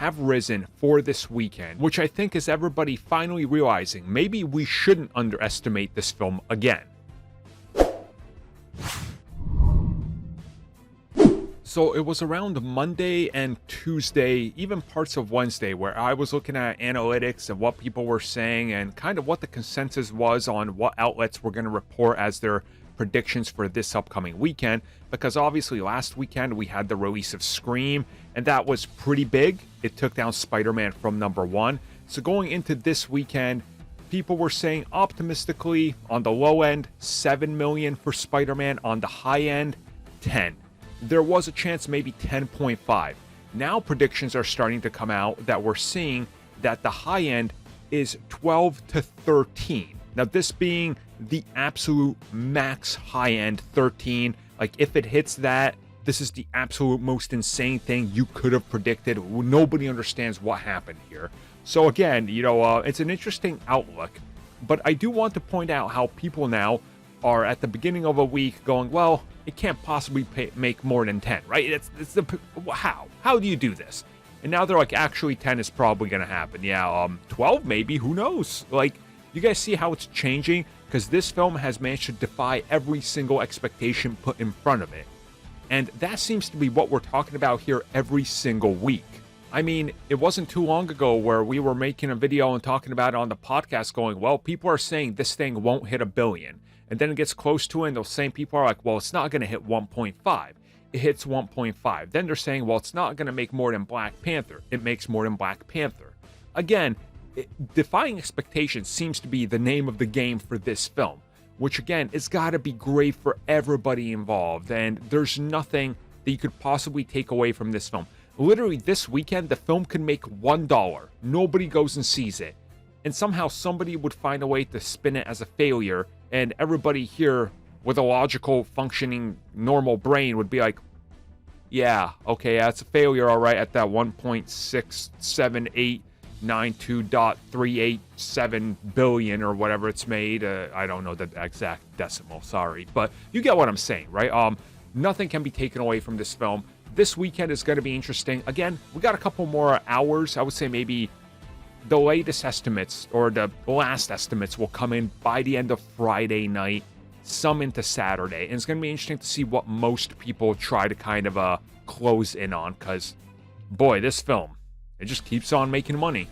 have risen for this weekend, which I think is everybody finally realizing maybe we shouldn't underestimate this film again. So it was around Monday and Tuesday, even parts of Wednesday, where I was looking at analytics and what people were saying and kind of what the consensus was on what outlets were going to report as their predictions for this upcoming weekend. Because obviously last weekend we had the release of Scream, and that was pretty big. It took down Spider-Man from #1. So going into this weekend, people were saying optimistically on the low end, 7 million for Spider-Man, on the high end, 10. There was a chance maybe 10.5. Now predictions are starting to come out that we're seeing that the high end is 12 to 13. Now this being the absolute max high end, 13. Like if it hits that, this is the absolute most insane thing you could have predicted. Nobody understands what happened here. So again, it's an interesting outlook. But I do want to point out how people now are at the beginning of a week going, well, it can't possibly make more than 10, right? How do you do this? And now they're like, actually 10 is probably going to happen. Yeah, 12 maybe, who knows? Like, you guys see how it's changing? Because this film has managed to defy every single expectation put in front of it. And that seems to be what we're talking about here every single week. I mean, it wasn't too long ago where we were making a video and talking about it on the podcast going, well, people are saying this thing won't hit 1 billion. And then it gets close to it, and those same people are like, well, it's not going to hit 1.5. It hits 1.5. Then they're saying, well, it's not going to make more than Black Panther. It makes more than Black Panther. Again, defying expectations seems to be the name of the game for this film, which again, it's got to be great for everybody involved. And there's nothing that you could possibly take away from this film. Literally this weekend, the film could make $1. Nobody goes and sees it. And somehow somebody would find a way to spin it as a failure, and everybody here with a logical, functioning, normal brain would be like, yeah, okay, that's a failure, all right, at that 1.67892.387 billion or whatever it's made. I don't know the exact decimal, sorry. But you get what I'm saying, right? Nothing can be taken away from this film. This weekend is going to be interesting. Again, we got a couple more hours. I would say maybe the latest estimates or the last estimates will come in by the end of Friday night, some into Saturday. And it's going to be interesting to see what most people try to kind of close in on, because, boy, this film, it just keeps on making money.